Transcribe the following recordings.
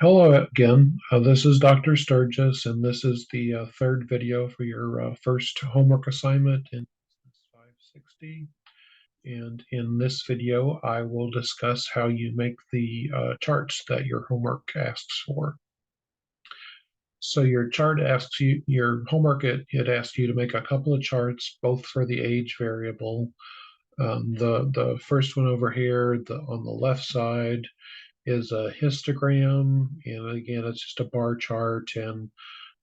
Hello again. This is Dr. Sturgis, and this is the third video for your first homework assignment in 560. And in this video, I will discuss how you make the charts that your homework asks for. So your chart asks you, your homework, it asks you to make a couple of charts, both for the age variable. The first one over here, on the left side, is a histogram, and again, it's just a bar chart, and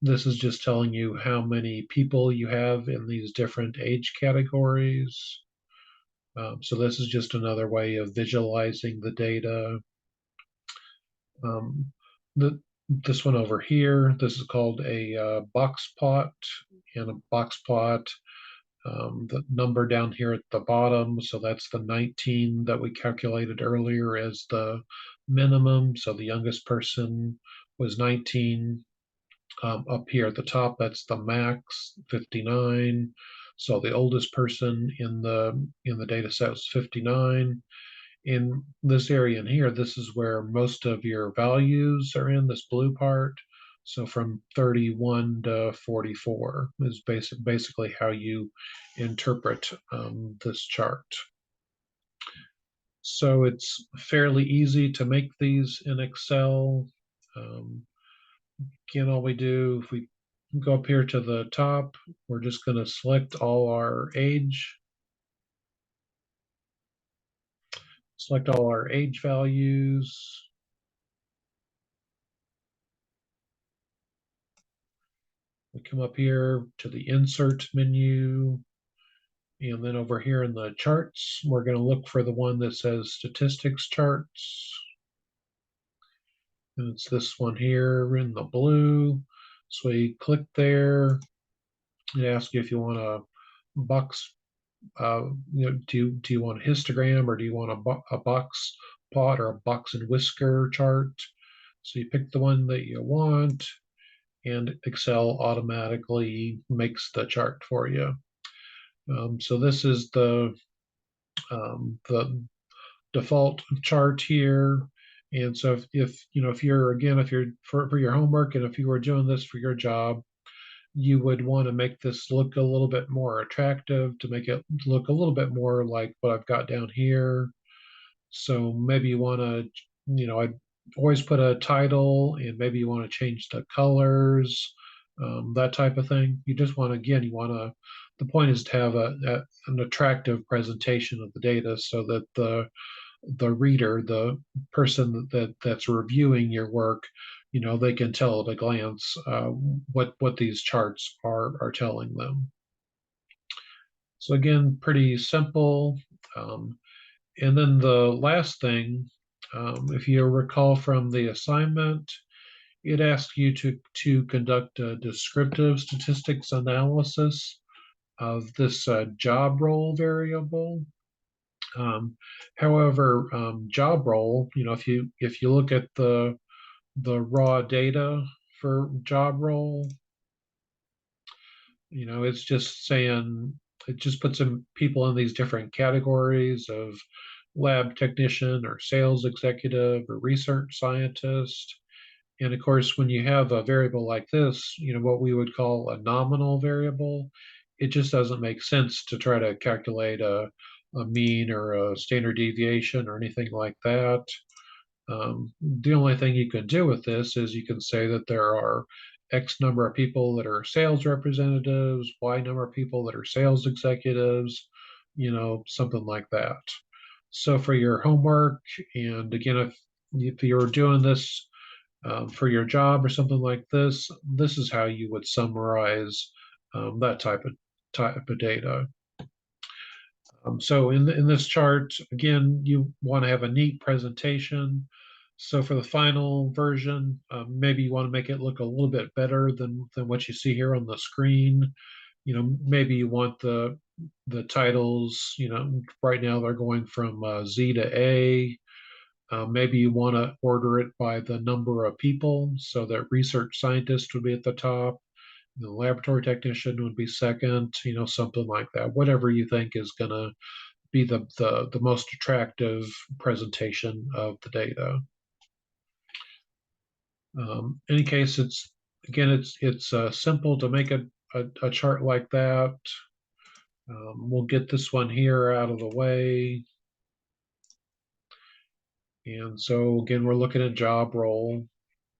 this is just telling you how many people you have in these different age categories. So this is just another way of visualizing the data. Um, the, this one over here, this is called a box plot, and a box plot, the number down here at the bottom, so that's the 19 that we calculated earlier as the minimum. So the youngest person was 19. Up here at the top, that's the max, 59. So the oldest person in the data set was 59. In this area in here, this is where most of your values are in this blue part. So from 31 to 44 is basically how you interpret this chart. So it's fairly easy to make these in Excel. Um, Again, all we do, if we go up here to the top, we're just going to select all our age values. We come up here to the insert menu, and then over here in the charts, we're going to look for the one that says statistics charts. And it's this one here in the blue. So we click there. It asks you if you want a box, do you want a histogram, or do you want a box plot or a box and whisker chart? So you pick the one that you want, and Excel automatically makes the chart for you. So this is the default chart here. And so if you're, again, if you're for your homework, and if you were doing this for your job, you would want to make this look a little bit more attractive, to make it look a little bit more like what I've got down here. So maybe you want to, I always put a title, and maybe you want to change the colors, that type of thing. You just want to, again, the point is to have an attractive presentation of the data, so that the reader, the person that's reviewing your work, they can tell at a glance what these charts are telling them. So again, pretty simple. Um, and then the last thing, if you recall from the assignment, it asked you to conduct a descriptive statistics analysis of this job role variable. However, job role, if you look at the raw data for job role, it's just saying, it just puts some people in these different categories of lab technician or sales executive or research scientist. And of course, when you have a variable like this, what we would call a nominal variable, it just doesn't make sense to try to calculate a mean or a standard deviation or anything like that. The only thing you can do with this is you can say that there are X number of people that are sales representatives, Y number of people that are sales executives, something like that. So for your homework, and again, if you're doing this for your job or something like this is how you would summarize that type of data. So in this chart, again, you want to have a neat presentation. So for the final version, maybe you want to make it look a little bit better than what you see here on the screen. Maybe you want the titles. Right now they're going from Z to A. Maybe you want to order it by the number of people, so that research scientist would be at the top, the laboratory technician would be second, something like that. Whatever you think is going to be the most attractive presentation of the data. Any case, it's simple to make a chart like that. We'll get this one here out of the way. And so again, we're looking at job role.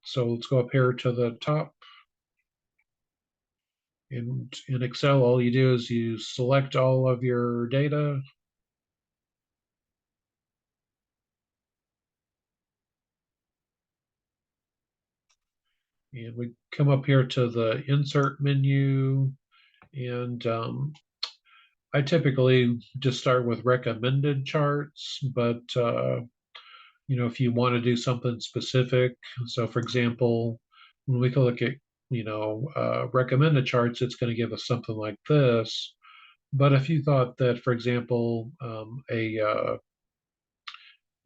So let's go up here to the top. In Excel, all you do is you select all of your data. And we come up here to the insert menu. And I typically just start with recommended charts, but if you want to do something specific, so for example, when we can look at recommended charts, it's going to give us something like this. But if you thought that, for example, if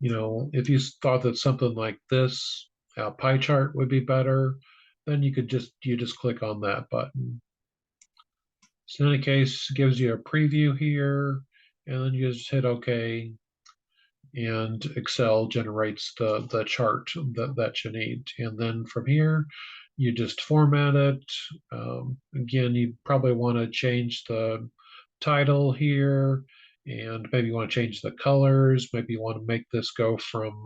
you thought that something like this pie chart would be better, then you just click on that button. So in any case, it gives you a preview here, and then you just hit OK, and Excel generates the chart that you need. And then from here, you just format it. Again, you probably want to change the title here, and maybe you want to change the colors. Maybe you want to make this go from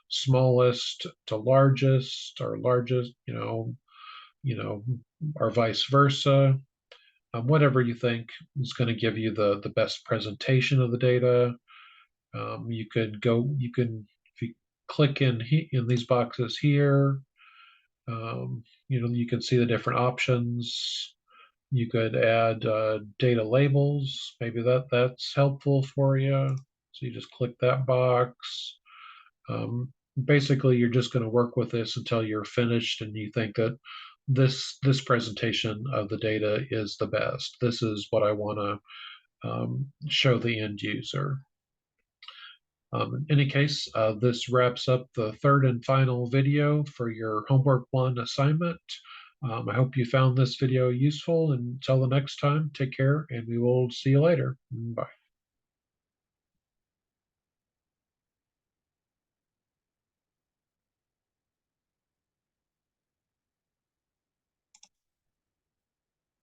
smallest to largest, or largest, or vice versa. Whatever you think is going to give you the best presentation of the data. If you click in these boxes here, you can see the different options. You could add data labels. Maybe that's helpful for you. So you just click that box. Basically, you're just going to work with this until you're finished and you think that this presentation of the data is the best. This is what I want to show the end user. In any case, this wraps up the third and final video for your Homework 1 assignment. I hope you found this video useful, and until the next time, take care, and we will see you later. Bye.